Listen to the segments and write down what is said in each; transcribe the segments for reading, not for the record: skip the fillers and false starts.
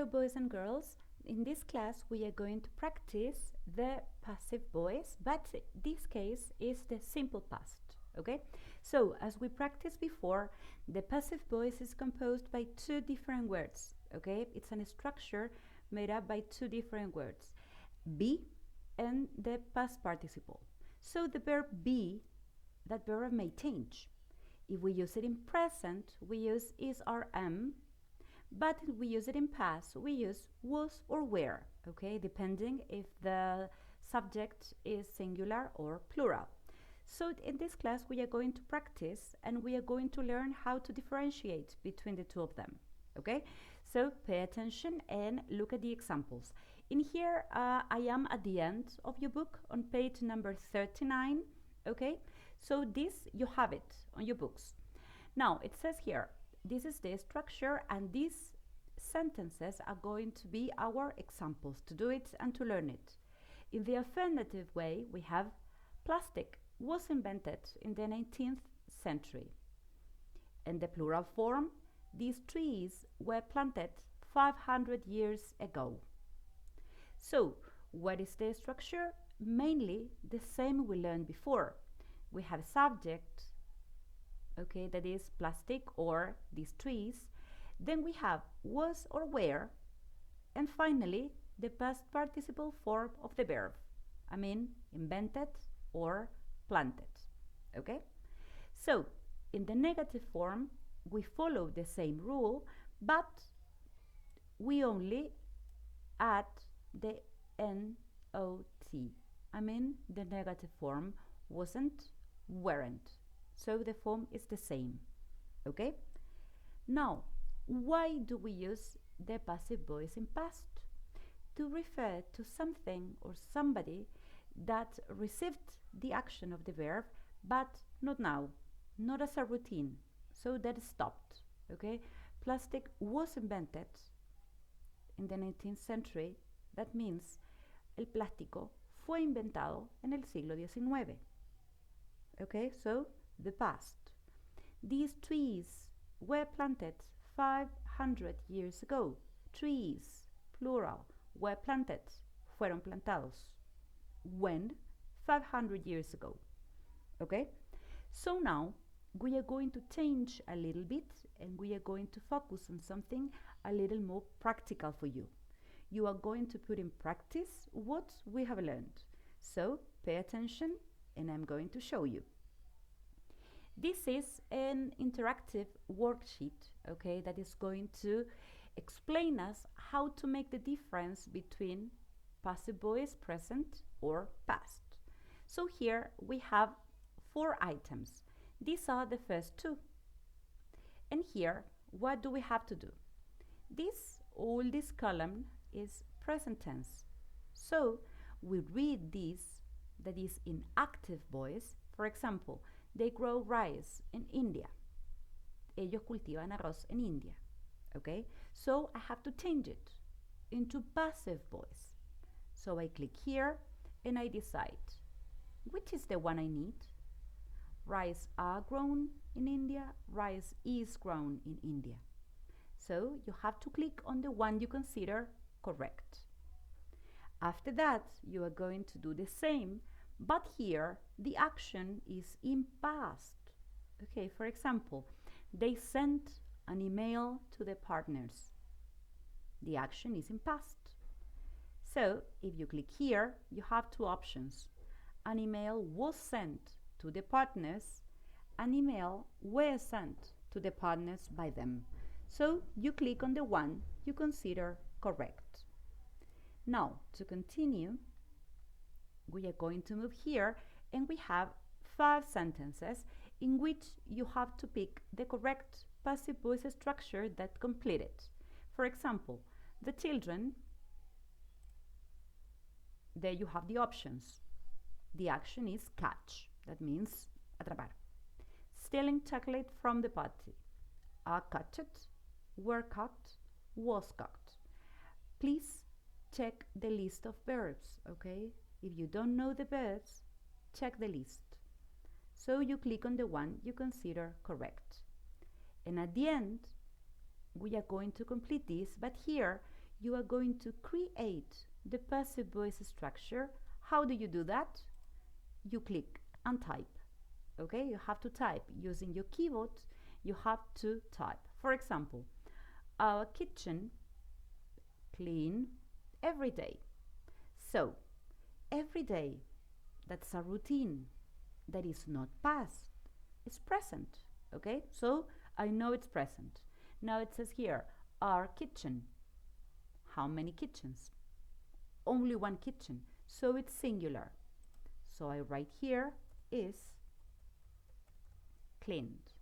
Hello boys and girls. In this class we are going to practice the passive voice, but this case is the simple past, okay? So as we practiced before, the passive voice is composed by two different words, okay? It's a structure made up by two different words, be and the past participle. So the verb be, that verb may change. If we use it in present, we use is or am. But if we use it in past, we use was or were, okay, depending if the subject is singular or plural. So in this class we are going to practice and we are going to learn how to differentiate between the two of them, okay? So pay attention and look at the examples. In here I am at the end of your book on page number 39, okay? So this, you have it on your books. Now it says here, this is the structure and these sentences are going to be our examples to do it and to learn it. In the affirmative way, we have plastic was invented in the 19th century. In the plural form, these trees were planted 500 years ago. So, what is the structure? Mainly the same we learned before. We have subject, okay, that is plastic or these trees. Then we have was or were, and finally the past participle form of the verb. I mean invented or planted, okay? So in the negative form we follow the same rule, but we only add the not. I mean the negative form wasn't, weren't. So the form is the same, okay? Now, why do we use the passive voice in past? To refer to something or somebody that received the action of the verb, but not now, not as a routine, so that stopped, okay? Plastic was invented in the 19th century. That means el plástico fue inventado en el siglo XIX, okay? So the past. These trees were planted 500 years ago. Trees, plural, were planted, fueron plantados. When? 500 years ago. Okay? So now we are going to change a little bit and we are going to focus on something a little more practical for you. You are going to put in practice what we have learned. So pay attention and I'm going to show you. This is an interactive worksheet, okay, that is going to explain us how to make the difference between passive voice, present or past. So here we have 4 items. These are the first 2. And here, what do we have to do? All this column is present tense. So we read this, that is in active voice. For example, they grow rice in India. Ellos cultivan arroz en India. Okay? So I have to change it into passive voice. So I click here and I decide which is the one I need. Rice are grown in India. Rice is grown in India. So you have to click on the one you consider correct. After that, you are going to do the same, but here the action is in past. Okay, for example, they sent an email to the partners. The action is in past. So if you click here, you have 2 options. An email was sent to the partners. An email was sent to the partners by them. So you click on the one you consider correct. Now, to continue, we are going to move here and we have 5 sentences in which you have to pick the correct passive voice structure that complete it. For example, the children, there you have the options. The action is catch, that means atrapar. Stealing chocolate from the party. Are caught, were caught, was caught. Please check the list of verbs, okay? If you don't know the verbs, check the list. So you click on the one you consider correct. And at the end, we are going to complete this, but here you are going to create the passive voice structure. How do you do that? You click and type. Okay, you have to type using your keyboard. You have to type. For example, our kitchen clean every day. So, every day, that's a routine that is not past, it's present. Okay, so I know it's present. Now it says here, our kitchen. How many kitchens? Only one kitchen, so it's singular. So I write here is cleaned.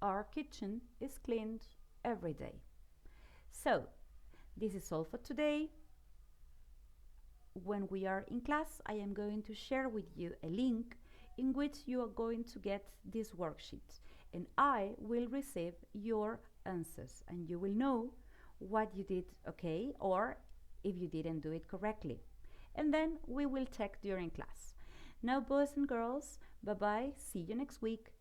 Our kitchen is cleaned every day. So this is all for today. When we are in class, I am going to share with you a link in which you are going to get these worksheets, and I will receive your answers, and you will know what you did okay or if you didn't do it correctly. And then we will check during class. Now, boys and girls, bye bye. See you next week.